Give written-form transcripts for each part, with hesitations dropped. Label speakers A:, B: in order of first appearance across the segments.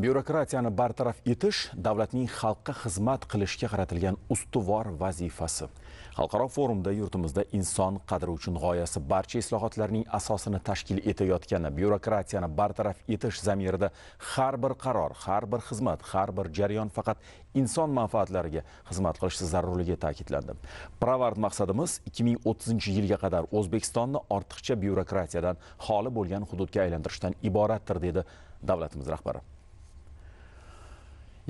A: Byurokratiyani bartaraf etish davlatning xalqqa xizmat qilishga qaratilgan ustuvor vazifasi. Xalqaro forumda yurtimizda inson qadri uchun g'oyasi barcha islohotlarning asosini tashkil etayotgani, byurokratiyani bartaraf etish zamirida har bir qaror, har bir xizmat, har bir jarayon faqat inson manfaatlariga xizmat qilishi zarurligi ta'kidlandi. Pirovard maqsadimiz 2030-yilga qadar O'zbekistonni ortiqcha byurokratiyadan xoli bo'lgan hududga aylantirishdan iboratdir, dedi davlatimiz rahbari.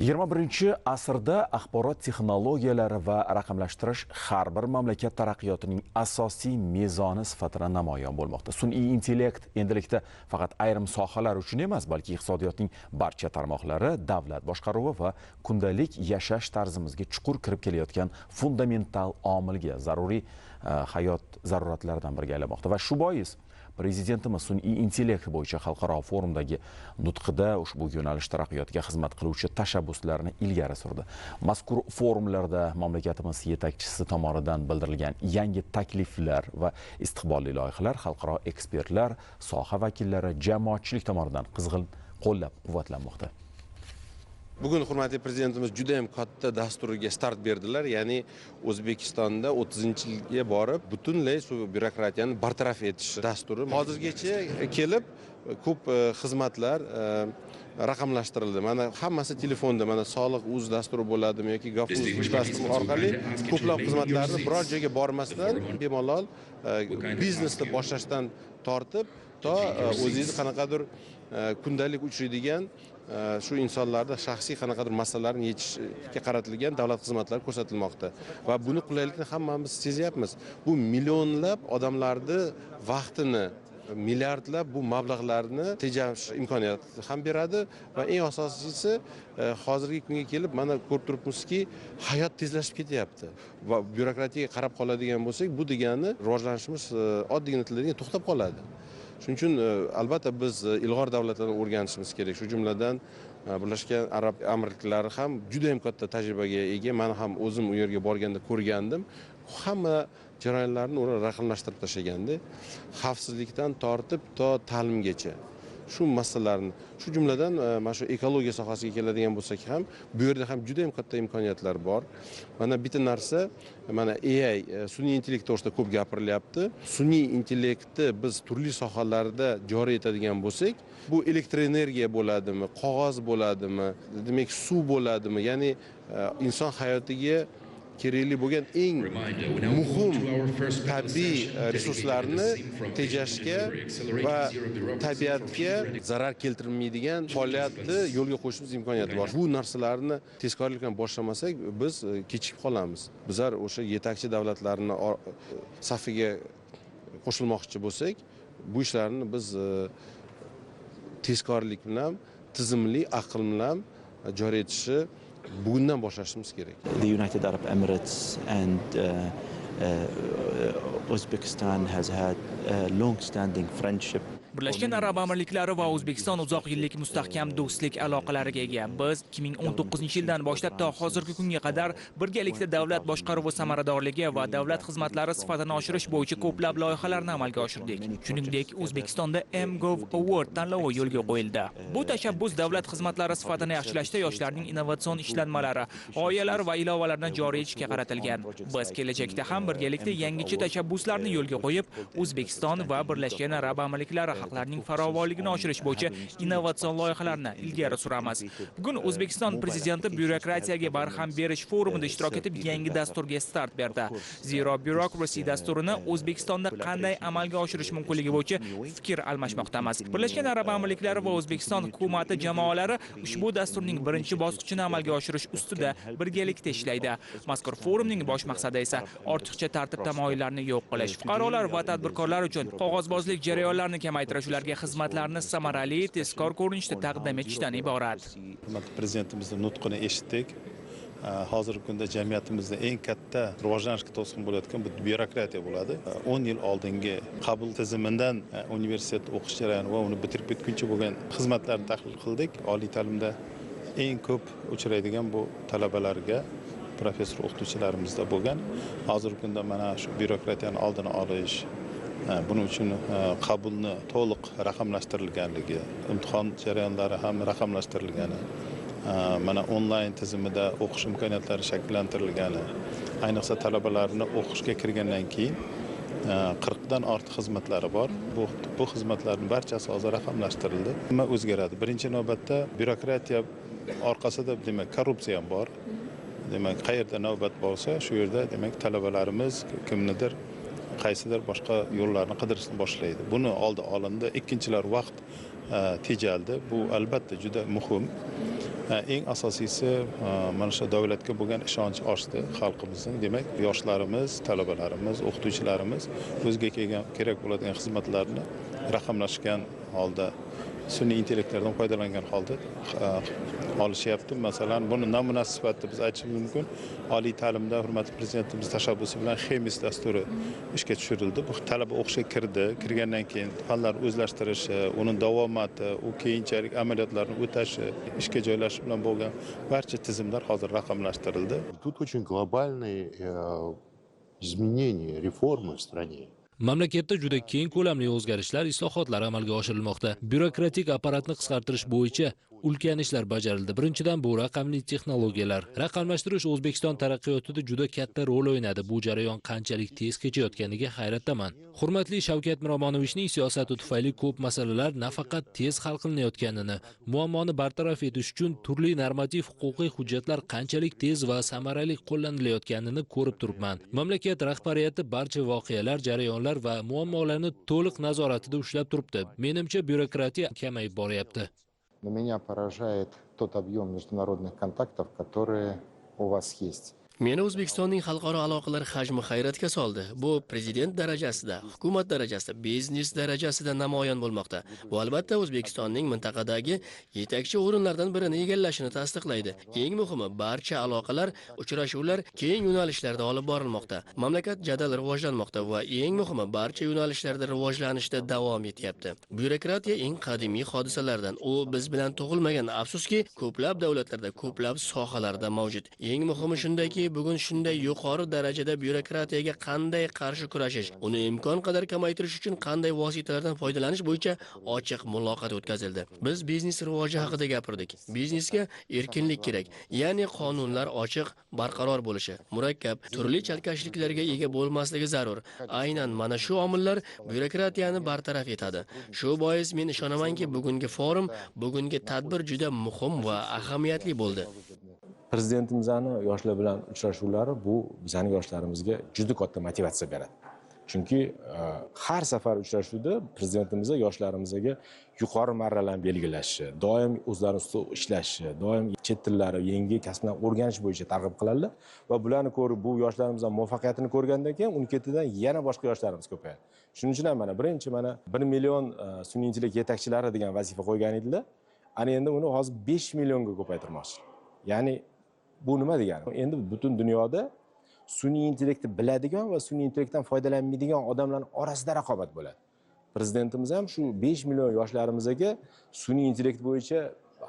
A: 21-asrda axborot texnologiyalari va raqamlashtirish har bir mamlakat taraqqiyotining asosiy mezoni sifatida namoyon bo'lmoqda. Sun'iy intellekt endilikda faqat ayrim sohalar uchun emas, balki iqtisodiyotning barcha tarmoqlari, davlat boshqaruvi va kundalik yashash tarzimizga chuqur kirib kelayotgan fundamental omilga, zaruriy hayot zaruratlaridan biriga aylanmoqda va shu bois Prezidentimiz sun'iy intellekt bo'yicha xalqaro forumdagi nutqida ushbu yo'nalish taraqqiyotiga xizmat qiluvchi tashabbuslarni ilgari surdi. Mazkur forumlarda mamlakatimiz yetakchisi tomonidan bildirilgan yangi takliflar va istiqbolli loyihalar xalqaro ekspertlar, soha vakillari, jamoatchilik tomonidan qizg'in qo'llab-quvvatlanmoqda.
B: Bugun hurmatli prezidentimiz juda ham katta dasturiga start berdilar. Ya'ni O'zbekistonda 30-yilga borib butunlay byurokratiyani bartaraf etish dasturi. Hozirgacha kelib ko'p xizmatlar raqamlashtirildi. Mana hammasi telefonda, mana soliq.uz dasturi bo'ladimi yoki gov.uz dasturi orqali ko'plab xizmatlarni biror joyga bormasdan bemalol biznesni boshlashdan tortib to o'zingiz qanaqadir kundalik uchraydigan shu insonlarda shaxsiy qanaqadir masalalarni yechishga qaratilgan davlat xizmatlari ko'rsatilmoqda va buni qulaylikni hammamiz sezyapmiz. Bu millionlab odamlarning vaqtini, milliardlab bu mablag'larni tejash imkoniyati ham beradi va eng asosiysi hozirgi kunga kelib mana ko'rib turibmizki, hayot tezlashib ketyapti va byurokratiyaga qarab qoladigan bo'lsak, bu degani rivojlanishimiz oddiygina tilda to'xtab qoladi. Shuning uchun albatta biz ilg'or davlatlardan o'rganishimiz kerak. Shu jumladan Birlashgan Arab Amirliklari ham juda ham katta tajribaga ega. Men ham o'zim u yerga borganda ko'rgandim. Hamma jarayonlarni ular raqamlashtirib tashlaganda, xavfsizlikdan tortib to ta'limgacha shu masalalarni, shu jumladan mana shu ekologiya sohasiga keladigan bo'lsak ham, bu yerda ham juda ham katta imkoniyatlar bor. Mana bitta narsa, mana AI, sun'iy intellekt to'g'risida ko'p gapirilyapti. Sun'iy intellektni biz turli sohalarda joriy etadigan bo'lsak, bu elektroenergiya bo'ladimi, qog'oz bo'ladimi, demak suv bo'ladimi, ya'ni inson hayotiga kerakli bo'lgan eng muhim tabiiy resurslarni tejashga va tabiatga zarar keltirmaydigan faoliyatni yo'lga qo'yishimiz imkoniyati bor. Bu narsalarni tezkorlik bilan boshlamasak, biz kechikib qolamiz. Bizlar o'sha yetakchi davlatlarning safiga qo'shilmoqchi bo'lsak, bu ishlarni biz tezkorlik bilan, tizimli, aql bilan joriy etishni bugundan boshlashimiz kerak.
C: The United Arab Emirates and Uzbekistan has had a long-standing friendship.
D: Birlashgan Arab Amirliklari va O'zbekiston uzoq yillik mustahkam do'stlik aloqalariga ega. Biz 2019-yildan boshlab to hozirgi kunga qadar birgalikda davlat boshqaruvi samaradorligi va davlat xizmatlari sifatini oshirish bo'yicha ko'plab loyihalarni amalga oshirdik. Shuningdek, O'zbekistonda mGov Award tanlovi yo'lga qo'yildi. Bu tashabbus davlat xizmatlari sifatini yaxshilashda yoshlarning innovatsion ishlanmalari, g'oyalari va ilovalarni joriy etishga qaratilgan. Biz kelajakda ham birgalikda yangicha tashabbuslarni yo'lga qo'yib, O'zbekiston va Birlashgan Arab Amirliklari xalqlarning farovonligini oshirish bo'yicha innovatsion loyihalarni ilgari suramiz. Bugun O'zbekiston prezidenti byurokratiyaga barham berish forumida ishtirok etib yangi dasturga start berdi. Zero Bureaucracy dasturini O'zbekistonda qanday amalga oshirish mumkinligi bo'yicha fikr almashmoqdamiz. Birlashgan Arab Amirliklari va O'zbekiston hukumati jamoalari ushbu dasturning birinchi bosqichini amalga oshirish ustida birgalikda ishlaydi. Mazkur forumning bosh maqsadi esa ortiqcha tartib tamoyillarni yo'q qilish, fuqarolar va tadbirkorlar uchun qog'ozbozlik jarayonlarini kamaytirish, ularga xizmatlarni samarali, tezkor ko'rinishda taqdim etishdan iborat.
E: Prezidentimizning nutqini eshitdik. Hozirgi kunda jamiyatimizda eng katta rivojlanishga to'sqin bo'layotgan bu byurokratiya bo'ladi. 10 yil oldingi qabul tizimidan universitet o'qish jarayoni va uni bitirib ketguncha bo'lgan xizmatlarni tahlil qildik. Oliy ta'limda eng ko'p uchraydigan bu talabalarga professor o'qituvchilarimizda bo'lgan. Hozirgi kunda mana shu byurokratiyani oldini olish, Buning uchun qabulni to'liq raqamlashtirilganligi, imtihon jarayonlari ham raqamlashtirilgani, mana onlayn tizimida o'qish imkoniyatlari shakllantirilgani, ayniqsa talabalarni o'qishga kirgandan keyin 40 dan ortiq xizmatlari bor. Bu xizmatlarning barchasi hozir raqamlashtirildi. Nima o'zgaradi? Birinchi navbatda byurokratiya orqasida demak korrupsiya ham bor. Demak, qayerda navbat bo'lsa, shu yerda demak talabalarimiz kimnidir qaysidir boshqa yo'llarni qidirishni boshlaydi. Buni oldi olindi. Ikkinchilar vaqt tejaldi. Bu albatta juda muhim. Eng asosiysi mana shu davlatga bo'lgan ishonch oshdi xalqimizning. Demak, yoshlarimiz, talabalarimiz, o'qituvchilarimiz o'ziga kerak bo'ladigan xizmatlarni raqamlashgan holda, sun'iy intellektlardan foydalangan holda olishyapti. Masalan, buni namunasi sifatida biz aytishimiz mumkin. Oliy ta'limda hurmatli prezidentimiz tashabbusi bilan Xemis dasturi ishga tushirildi. Bu talaba o'qishga kirdi, kirgandan keyin fanlar o'zlashtirishi, uning davomati, u keyinchalik amaliyotlarni o'tashi, ishga joylashish bilan bo'lgan barcha tizimlar hozir raqamlashtirildi.
F: Тут очень глобальные изменения, реформы в стране.
G: Mamlakatda juda keng ko'lamli o'zgarishlar, islohotlar amalga oshirilmoqda. Byurokratik apparatni qisqartirish bo'yicha ulkan ishlar bajarildi. Birinchidan bu raqamli texnologiyalar. Raqamlashtirish O'zbekiston taraqqiyotida juda katta rol o'ynadi. Bu jarayon qanchalik tez kechayotganiga hayratdaman. Hurmatli Shavkat Miromonovichning siyosati tufayli ko'p masalalar nafaqat tez hal qilinayotganini, muammoni bartaraf etish uchun turli normativ huquqiy hujjatlar qanchalik tez va samarali qo'llanilayotganini ko'rib turibman. Mamlakat rahbariyati barcha voqealar, jarayonlar va muammolarni to'liq nazoratida ushlab turibdi. Menimcha byurokratiya kamayib boryapti.
H: Но меня поражает тот объем международных контактов, которые у вас есть.
I: Meni O'zbekistonning xalqaro aloqalar hajmi hayratga soldi. Bu prezident darajasida, hukumat darajasida, biznes darajasida namoyon bo'lmoqda. Bu albatta O'zbekistonning mintaqadagi yetakchi o'rinlardan birini egallashini tasdiqlaydi. Eng muhimi, barcha aloqalar, uchrashuvlar keng yo'nalishlarda olib borilmoqda. Mamlakat jadal rivojlanmoqda va eng muhimi, barcha yo'nalishlarda rivojlanishda davom etyapti. Byurokratiya eng qadimiy hodisalardan. U biz bilan tug'ilmagan, afsuski, ko'plab davlatlarda, ko'plab sohalarda mavjud. Eng muhimi shundaki, bugun shunday yuqori darajada byurokratiyaga qanday qarshi kurashish, uni imkon qadar kamaytirish uchun qanday vositalardan foydalanish bo'yicha ochiq muloqot o'tkazildi. Biz biznes rivoji haqida gapirdik. Biznesga erkinlik kerak, ya'ni qonunlar ochiq, barqaror bo'lishi, murakkab, turli chalkashliklarga ega bo'lmasligi zarur. Aynan mana shu omillar byurokratiyani bartaraf etadi. Shu bois men ishonamanki, bugungi forum, bugungi tadbir juda muhim va ahamiyatli bo'ldi.
J: Prezidentimizning yoshlar bilan uchrashuvlari bu bizning yoshlarimizga juda katta motivatsiya beradi. Chunki har safar uchrashuvda prezidentimiz yoshlarimizga yuqori marralarni belgilashi, doim o'zlarining ustida ishlashi, doim chet tillari, yangi kasblarni o'rganish bo'yicha targ'ib qiladilar va bularni ko'rib, bu yoshlarimizning muvaffaqiyatini ko'rgandan keyin uni ketidan yana boshqa yoshlarimiz ko'payadi. Shuning uchun ham mana birinchi 1 million sun'iy intellekt yetakchilari degan vazifa qo'ygan edilar. Ana endi uni hozir 5 millionga ko'paytirmoqchi. Ya'ni bu nima degani? Endi butun dunyoda sun'iy intellektni biladigan va sun'iy intellektdan foydalanmaydigan odamlarning orasida raqobat bo'ladi. Prezidentimiz ham shu 5 million yoshlarimizga sun'iy intellekt bo'yicha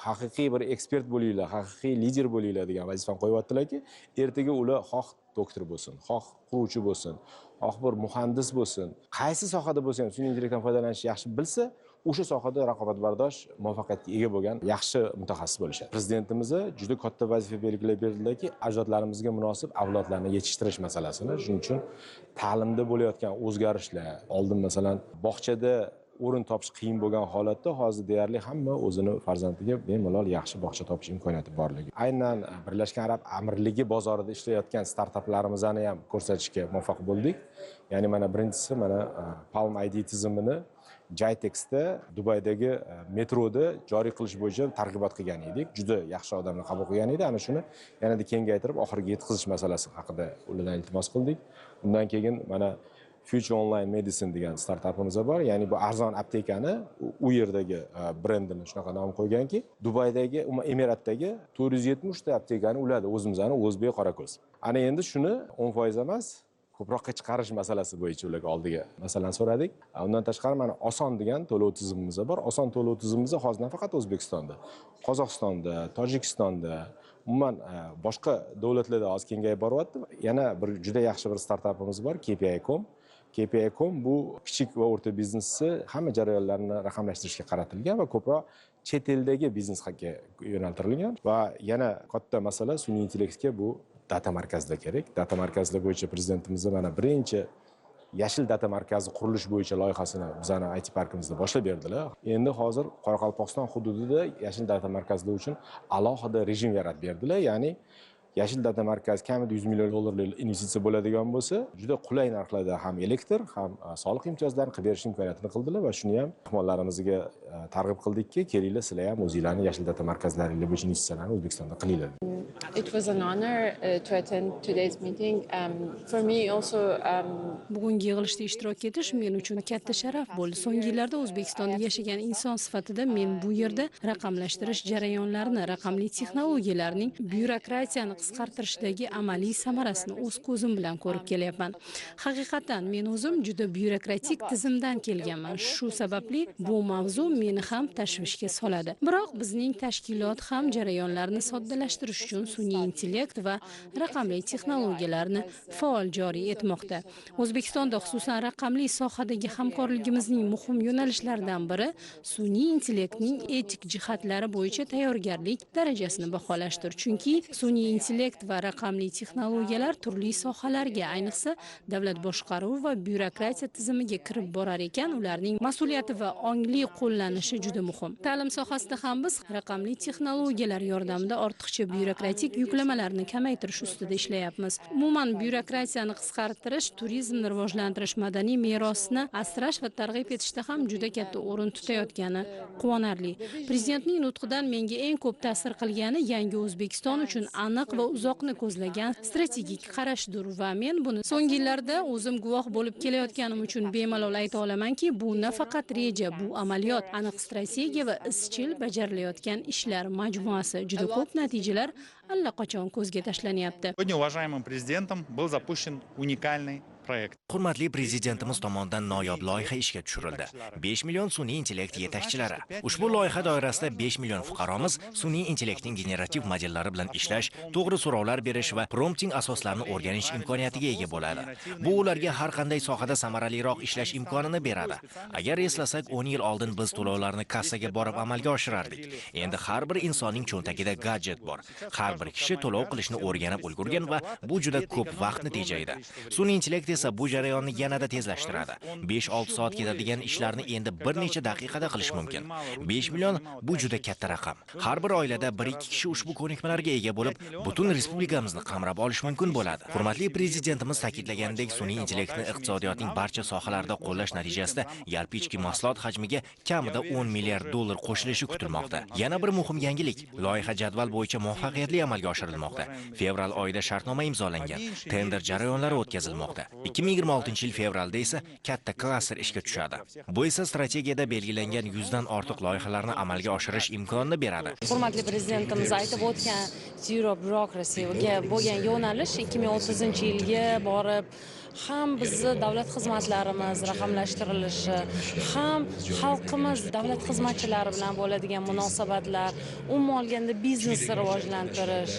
J: haqiqiy bir ekspert bo'linglar, haqiqiy lider bo'linglar degan vazifani qo'yibdilarki, ertaga ular xoh doktor bo'lsin, xoh quruvchi bo'lsin, xoh bir muhandis bo'lsin, qaysi sohada bo'lsa ham sun'iy intellektdan foydalanishni yaxshi bilsa, o'sha sohada raqobatbardosh, muvaffaqiyatga ega bo'lgan yaxshi mutaxassis bo'lishadi. Prezidentimiz juda katta vazifa belgilab berdilarki, ajdodlarimizga munosib avlodlarni yetishtirish masalasini. Shuning uchun ta'limda bo'layotgan o'zgarishlar, oldin masalan bog'chada o'rin topish qiyin bo'lgan holatda hozir deyarli hamma o'zini farzandiga bemalol yaxshi bog'cha topish imkoniyati borligi. Aynan Birlashgan Arab Amirligi bozorida ishlayotgan startaplarimizni ham ko'rsatishga muvaffaq bo'ldik. Ya'ni mana birinchisi mana Palm ID tizimini Jaytexda Dubaydagi metroda joriy qilish bo'yicha targ'ibot qilgan edik. Juda yaxshi odamlar qabul qilgan edi. Ana shuni yanada kengaytirib oxiriga yetkazish masalasi haqida ulardan iltimos qildik. Undan keyin mana Future Online Medicine degan startapimiz bor. Ya'ni bu arzon aptekani u yerdagi brendini shunaqa nom qo'yganki, Dubaydagi, Emiratdagi 470 ta aptekani uladi o'zimizning O'zbek Qorako'z. Ana endi shuni 10% emas, ko'proqqa chiqarish masalasi bo'yicha ularga oldiga masalan so'radik. Undan tashqari mana Oson degan to'lov tizimimiz bor. Oson to'lov tizimimiz hozir nafaqat O'zbekistonda, Qozog'istonda, Tojikistonda, umuman boshqa davlatlarda hozir kengayib boryapti. Yana bir juda yaxshi bir startapimiz bor, KPI.com. KPI.com bu kichik va o'rta biznesni hamma jarayonlarini raqamlashtirishga qaratilgan va ko'proq chet eldagi biznesga yo'naltirilgan va yana katta masala sun'iy intellektga bu data markazlar kerak. Data markazlar bo'yicha prezidentimiz mana birinchi yashil data markazi qurilish bo'yicha loyihasini bizani IT parkimizda boshlab berdilar. Endi hozir Qoraqalpog'iston hududida yashil data markazlar uchun alohida rejim yaratib berdilar. Ya'ni yashil data markazi kamida 100 million dollarlik investitsiya bo'ladigan bo'lsa, juda qulay narxlarda ham elektr, ham soliq imtiyozlarini qilib berish imkoniyatini qildilar va shuni ham mehmonlarimizga targ'ib qildikki, kelinglar sizlar ham o'zingizlarning yashil data markazlaringiz bo'yicha investitsiyalarni O'zbekistonda qilinglar.
K: It was an honor to attend today's meeting. For me also
L: bugungi yig'ilishda ishtirok etish men uchun katta sharaf bo'ldi. So'nggi yillarda O'zbekistonda yashagan inson sifatida men bu yerda raqamlashtirish jarayonlarini, raqamli texnologiyalarning byurokratiyani qisqartirishdagi amaliy samarasini o'z ko'zim bilan ko'rib kelyapman. Haqiqatan men o'zim juda byurokratik tizimdan kelganman. Shu sababli bu mavzu meni ham tashvishga soladi. Biroq bizning tashkilot ham jarayonlarni soddalashtirish uchun sun'iy intellekt va raqamli texnologiyalarni faol joriy etmoqda. O'zbekistonda xususan raqamli sohadagi hamkorligimizning muhim yo'nalishlaridan biri sun'iy intellektning etik jihatlari bo'yicha tayyorgarlik darajasini baholashdir. Chunki sun'iy intellekt va raqamli texnologiyalar turli sohalarga, ayniqsa davlat boshqaruvi va byurokratiya tizimiga kirib borar ekan, ularning mas'uliyati va ongli qo'llanishi juda muhim. Ta'lim sohasida ham biz raqamli texnologiyalar yordamida ortiqcha byurokratik yuklamalarni kamaytirish ustida ishlayapmiz. Umuman byurokratiyani qisqartirish, turizmni rivojlantirish, madaniy merosni asrash va targ'ib etishda ham juda katta o'rin tutayotgani quvonarli. Prezidentning nutqidan menga eng ko'p ta'sir qilgani yangi O'zbekiston uchun aniq va uzoqni ko'zlagan strategik qarashdir va men buni so'nggi yillarda o'zim guvoh bo'lib kelayotganim uchun bemalol ayta olamanki, bu nafaqat reja, bu amaliyot, aniq strategiya va izchil bajarilayotgan ishlar majmuasi. Juda ko'p natijalar allaqachon ko'zga tashlanyapti.
M: Сегодня уважаемым президентом был запущен уникальный проект.
N: Hurmatli prezidentimiz tomonidan noyob loyiha ishga tushirildi. 5 million sun'iy intellekt yetakchilari. Ushbu loyiha doirasida 5 million fuqaromiz sun'iy intellektning generativ modellari bilan ishlash, to'g'ri so'rovlar berish va prompting asoslarini o'rganish imkoniyatiga ega bo'ladi. Bu ularga har qanday sohada samaraliroq ishlash imkonini beradi. Agar eslasak, 10 yil oldin biz to'lovlarni kassaga borib amalga oshirardik. Endi har bir insonning cho'ntagida gadjet bor. Har bir kishi to'lov qilishni o'rganib ulgurgan va bu juda ko'p vaqtni tejaydi. Sun'iy intellekt esa bu jarayonni yanada tezlashtiradi. 5-6 soat ketadigan ishlarni endi bir necha daqiqada qilish mumkin. 5 million bu juda katta raqam. Har bir oilada 1-2 kishi ushbu ko'nikmalarga ega bo'lib, butun respublikamizni qamrab olish mumkin bo'ladi. Hurmatli prezidentimiz ta'kidlaganidek, sun'iy intellektni iqtisodiyotning barcha sohalarida qo'llash natijasida yalpi ichki mahsulot hajmiga kamida 10 milliard dollar qo'shilishi kutilmoqda. Yana bir muhim yangilik, loyiha jadval bo'yicha muvaffaqiyatli amalga oshirilmoqda. Fevral oyida shartnoma imzolangan, tender jarayonlari o'tkazilmoqda. 2026-yil fevralda esa katta klaster ishga tushadi. Bu esa strategiyada belgilangan 100 dan ortiq loyihalarni amalga oshirish imkonini beradi.
K: Hurmatli prezidentimiz aytib o'tgan zero bureaucracyga bo'lgan yo'nalish 2030-yilga borib ham bizni davlat xizmatlarimiz raqamlashtirilishi, ham xalqimiz davlat xizmatchilari bilan bo'ladigan munosabatlar, umuman olganda biznesni rivojlantirish,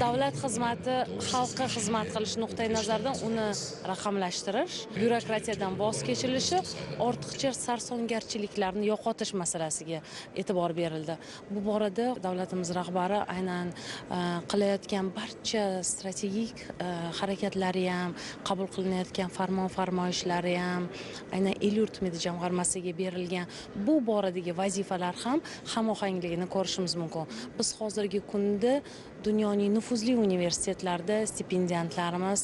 K: davlat xizmati xalqqa xizmat qilish nuqtai nazaridan uni raqamlashtirish, byurokratiyadan voz kechilishi, ortiqcha sarsongarchiliklarni yo'qotish masalasiga e'tibor berildi. Bu borada davlatimiz rahbari aynan qilayotgan barcha strategik harakatlari ham, qabul qilinayotgan farmoyishlari ham, aynan el-yurt media jamg'armasiga berilgan bu boradagi vazifalar ham hamohangligini ko'rishimiz mumkin. Biz hozirgi kunda dunyoning nufuzli universitetlarida stipendiyantlarimiz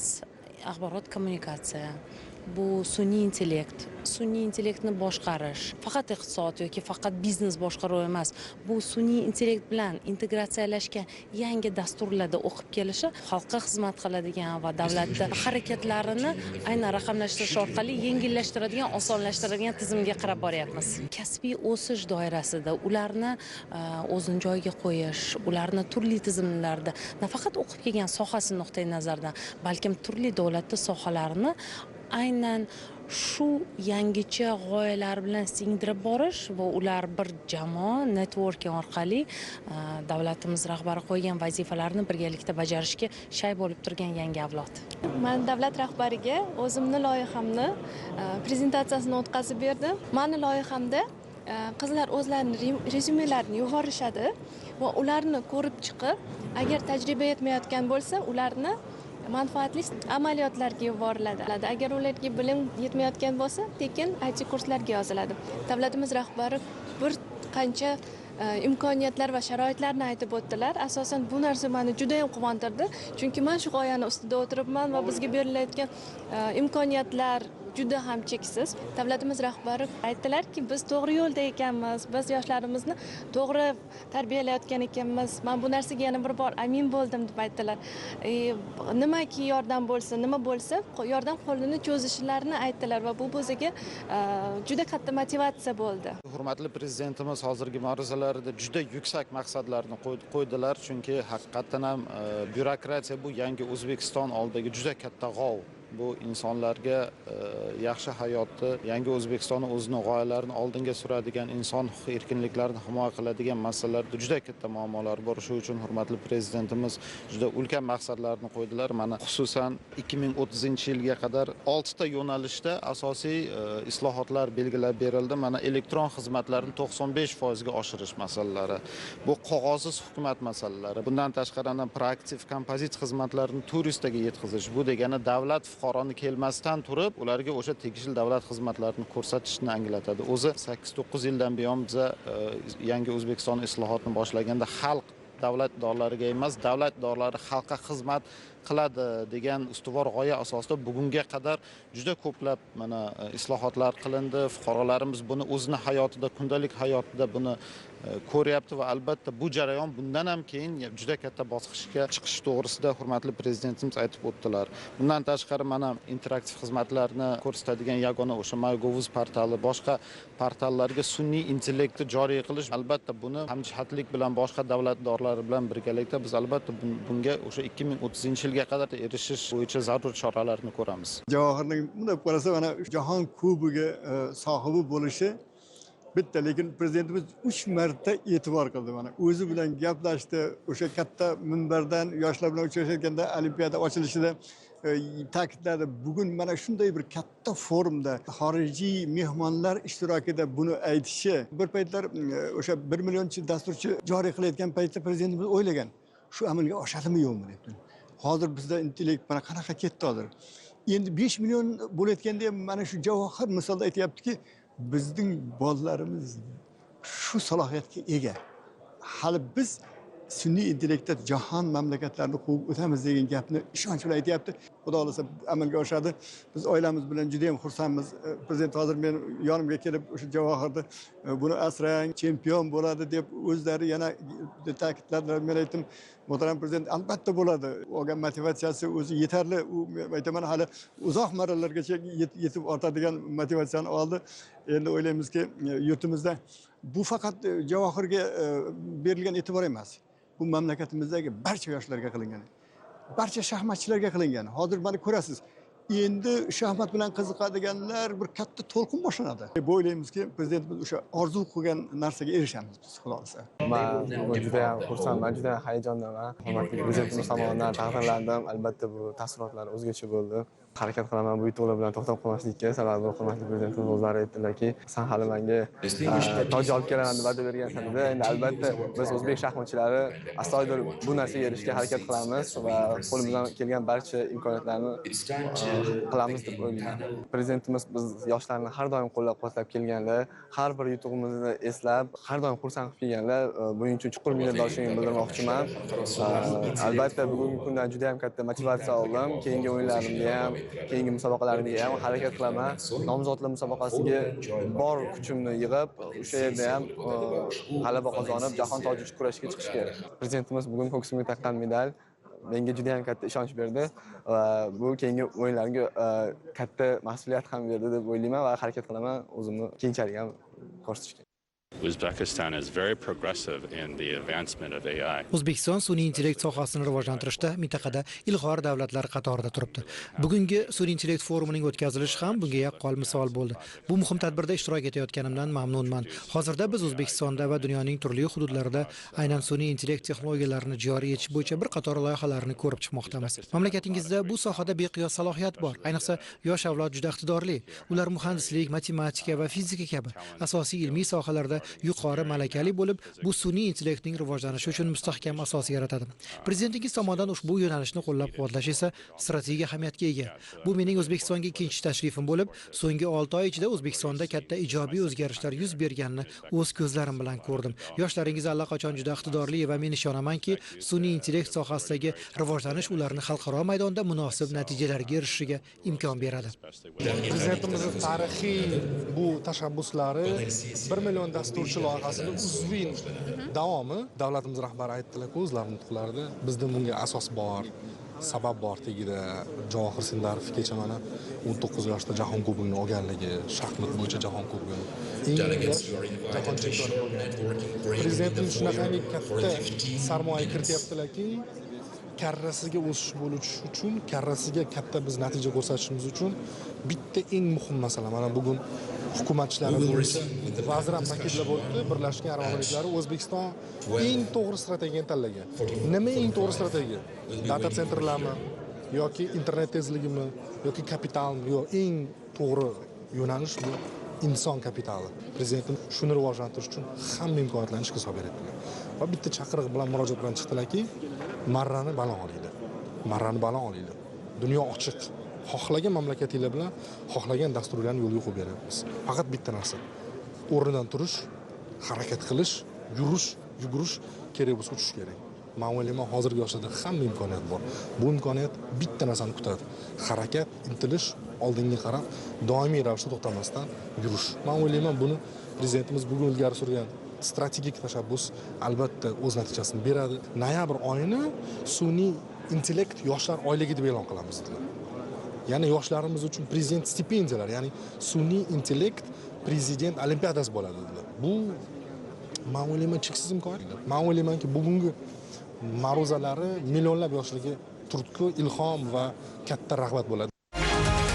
K: axborot kommunikatsiya, bu sun'iy intellektni boshqarish, faqat iqtisod yoki faqat biznes boshqaruv emas, bu sun'iy intellekt bilan integratsiyalashgan yangi dasturlarda o'qib kelishi xalqqa xizmat qiladigan va davlatda harakatlarini aynan raqamlashtirish orqali yengillashtiradigan, osonlashtiradigan tizimga qarab boryapmiz. Kasbiy o'sish doirasida ularni o'zini joyiga qo'yish, ularni turli tizimlarda nafaqat o'qib kelgan sohasi nuqtai nazaridan, balkim turli davlatda sohalarni aynan shu yangicha g'oyalar bilan singdirib borish va ular bir jamoa networking orqali davlatimiz rahbari qo'ygan vazifalarni birgalikda bajarishga shay bo'lib turgan yangi avlod.
O: Men davlat rahbariga o'zimni loyihamni prezentatsiyasini o'tkazib berdim. Meni loyihamda qizlar o'zlarining rezyumelarini yuborishadi va ularni ko'rib chiqib, agar tajriba yetmayotgan bo'lsa, ularni manfaatli amaliyotlarga yuboriladi. Agar ularga bilim yetmayotgan bo'lsa, tekin IT kurslarga yoziladi. Davlatimiz rahbari bir qancha imkoniyatlar va sharoitlarni aytib o'tdilar. Asosan bu narsa meni juda ham quvontirdi, chunki men shu g'oyani ustida o'tiribman va bizga berilayotgan imkoniyatlar juda ham cheksiz. Davlatimiz rahbari aytdilarki, biz to'g'ri yo'lda ekanmiz, biz yoshlarimizni to'g'ri tarbiyalayotgan ekanmiz. Men bu narsaga yana bir bor amin bo'ldim deb aytdilar. Nimaki yordam bo'lsa, nima bo'lsa, yordam qo'lini cho'zishlarini aytdilar va bu bizga juda katta motivatsiya bo'ldi.
P: Hurmatli prezidentimiz hozirgi ma'ruzalarida juda yuksak maqsadlarni qo'ydilar, chunki haqiqatan ham byurokratiya bu yangi O'zbekiston oldidagi juda katta g'ov. Bu insonlarga yaxshi hayotni, yangi O'zbekistonni o'zini g'oyalarini oldinga suradigan, inson erkinliklarini himoya qiladigan masalalarda juda katta muammolar bor. Shu uchun hurmatli prezidentimiz juda ulkan maqsadlarni qo'ydilar. Mana xususan 2030-yilga qadar 6 ta yo'nalishda asosiy islohotlar belgilab berildi. Mana elektron xizmatlarni 95% ga oshirish masalalari, bu qog'ozsiz hukumat masalalari, bundan tashqari proaktiv kompozit xizmatlarni turistaga yetkazish. Bu degani davlat fuqaroni kelmasdan turib, ularga o'sha tegishli davlat xizmatlarini ko'rsatishni anglatadi. O'zi 8-9 yildan buyon biz yangi O'zbekiston islohotini boshlaganda xalq davlat idoralariga emas, davlat idoralari xalqqa xizmat qiladi degan ustuvor g'oya asosida bugunga qadar juda ko'plab mana islohotlar qilindi. Fuqarolarimiz buni o'zini hayotida, kundalik hayotida buni ko'ryapti va albatta bu jarayon bundan ham keyin juda katta bosqichga chiqish to'g'risida hurmatli prezidentimiz aytib o'tdilar. Bundan tashqari mana interaktiv xizmatlarni ko'rsatadigan yagona o'sha MyGov.uz portali, boshqa portallarga sun'iy intellektni joriy qilish, albatta buni hamjihatlik bilan boshqa davlat idoralari bilan birgalikda biz albatta bunga o'sha 2030-yilga qadar erishish bo'yicha zarur choralarni ko'ramiz.
Q: Javohirning bunday qarasa mana jahon kubogiga sohibi bo'lishi bitta, lekin prezidentimiz 3 marta e'tibor qildi. Mana o'zi bilan gaplashdi, o'sha katta minbardan yoshlar bilan uchrashayotganda olimpiada ochilishida ta'kidladi. Bugun mana shunday bir katta forumda xorijiy mehmonlar ishtirokida buni aytishi, bir paytlar o'sha 1 millionchi dasturchi joriy qilayotgan paytda prezidentimiz o'ylagan, shu amalga oshadimi yo'qmi deb. Hozir bizda intellekt mana qanaqa ketdi hozir. Endi 5 million bo'layotganda mana shu Javohir misolda aytayaptiki, bizning bolalarimiz shu salohiyatga ega. Hali biz sun'iy intellektda jahon mamlakatlarini quvib o'tamiz degan gapni ishonch bilan aytyapti. Xudo xolasa amalga oshadi. Biz oilamiz bilan juda ham xursandmiz. Prezident hozir men yonimga kelib o'sha Javohirni buni asrang, chempion bo'ladi deb o'zlari yana ta'kidladilar. Men aytdim, muhtaram prezident, albatta bo'ladi. Olgan motivatsiyasi o'zi yetarli. U aytaman hali uzoq marralargacha yetib ortadigan motivatsiyani oldi. Endi o'ylaymizki, yurtimizda bu faqat Javohirga berilgan e'tibor emas. Bu mamlakatimizdagi barcha yoshlarga qilingan, barcha shaxmatchilarga qilingan. Hozir mana ko'rasiz, endi shaxmat bilan qiziqadiganlar bir katta to'lqin boshlanadi. Bu o'ylaymizki, prezidentimiz o'sha orzu qilgan narsaga erishamiz biz, xudo xolasa.
R: Men juda ham xursandman, juda hayajondaman. Hurmatli prezidentimiz tomonidan taqdirlandim. Albatta bu taassurotlar o'zgacha bo'ldi. Harakat qilaman bu yutuqlar bilan to'xtab qolmaslikka, sababi hurmatli prezidentimiz o'zlari aytdilarki, sen hali menga toj olib kelaman deb va'da bergansan dedi. Endi albatta biz o'zbek shaxmatchilari astoydil bu narsaga erishishga harakat qilamiz va qo'limizdan kelgan barcha imkoniyatlarni qilamiz deb o'ylayman. Prezidentimiz biz yoshlarni har doim qo'llab-quvvatlab kelganlar, har bir yutuqimizni eslab, har doim xursand qilib kelganlar. Buning uchun chuqur minnatdorchiligimni bildirmoqchiman. Albatta bugungi kundan juda ham katta motivatsiya oldim. Keyingi o'yinlarimda ham, keyingi musobaqalarimga ham harakat qilaman. Nomzodlar musobaqasiga bor kuchimni yig'ib, o'sha yerda ham g'alaba qozonib, jahon toji uchun kurashga chiqish kerak. Prezidentimiz bugun ko'ksimga taqqan medal menga juda ham katta ishonch berdi va bu keyingi o'yinlarga katta mas'uliyat ham berdi deb o'ylayman va harakat qilaman o'zimni keyinchalik ham ko'rsatishga.
S: Uzbekistan is very progressive in the advancement of AI.
T: O'zbekiston sun'iy intellekt sohasini rivojlantirishda mintaqada ilg'or davlatlar qatorida turibdi. Bugungi sun'iy intellekt forumining o'tkazilishi ham bunga yaqqol misol bo'ldi. Bu muhim tadbirda ishtirok etayotganimdan mamnunman. Hozirda biz O'zbekistonda va dunyoning turli hududlarida aynan sun'iy intellekt texnologiyalarini joriy etish bo'yicha bir qator loyihalarni ko'rib chiqmoqdamiz. Mamlakatingizda bu sohada beqiyos salohiyat bor. Ayniqsa yosh avlod juda iqtidorli. Ular muhandislik, matematika va fizika kabi asosiy ilmiy sohalarda yuqori malakali bo'lib, bu sun'iy intellektning rivojlanishi uchun mustahkam asos yaratadi. Prezidentingiz tomonidan ushbu yo'nalishni qo'llab-quvvatlash esa strategik ahamiyatga ega. Bu mening O'zbekistonga ikkinchi tashrifim bo'lib, so'nggi 6 oy ichida O'zbekistonda katta ijobiy o'zgarishlar yuz berganini o'z ko'zlarim bilan ko'rdim. Yoshlaringiz allaqachon juda iqtidorli va men ishonamanki, sun'iy intellekt sohasidagi rivojlanish ularni xalqaro maydonda munosib natijalarga erishishiga imkon beradi.
U: Prezidentimizning tarixiy bu tashabbuslari 1 million dasturchi loyihasining uzviy davomi. Davlatimiz rahbari aytdilar-ku o'zlarining nutqlarida, bizda bunga asos bor, sabab bor tagida. Javohir Sindarovgacha mana 19 yoshda jahon kubogini olganligi, shaxmat bo'yicha jahon kubogini. Prezidentimiz shunaqangi katta sarmoya kirityaptilarki, karrasiga o'sish bo'lishi uchun, karrasiga katta biz natija ko'rsatishimiz uchun bitta eng muhim masala mana bugun hukumat ishlari bo'yicha vazir ham ta'kidlab o'tdi. Birlashgan Arab Amirliklari O'zbekiston eng to'g'ri strategiyani tanlagan. Nima eng to'g'ri strategiya? Data sentrlarmi yoki internet tezligimi yoki kapitalmi? Yo'q, eng to'g'ri yo'nalish bu inson kapitali. Prezidentim shuni rivojlantirish uchun hamma imkoniyatlarni ishga solib beryaptilar. Va bitta chaqiriq bilan murojaat bilan chiqdilarki, marrani baland olinglar. Marrani baland olinglar. Dunyo ochiq. Xohlagan mamlakatinglar bilan xohlagan dasturlarni yo'lga qo'yib beryapmiz. Faqat bitta narsa. O'rnidan turish, harakat qilish, yurish, yugurish kerak bo'lsa uchish kerak. Men o'ylayman, hozirgi yoshlarda hamma imkoniyat bor. Bu imkoniyat bitta narsani kutadi. Harakat, intilish, oldinga qarab, doimiy ravishda to'xtamasdan yurish. Men o'ylayman, buni prezidentimiz bugun ilgari surgan strategik tashabbus albatta o'z natijasini beradi. Noyabr oyini sun'iy intellekt yoshlar oyligi deb e'lon qilamiz dedilar. Ya'ni yoshlarimiz uchun prezident stipendiyalar, ya'ni sun'iy intellekt prezident olimpiadasi bo'ladi dedilar. Bu men o'ylayman cheksiz imkoniyat. Men o'ylaymanki, bugungi ma'ruzalari millionlab yoshlarga turtki, ilhom va katta rag'bat bo'ladi.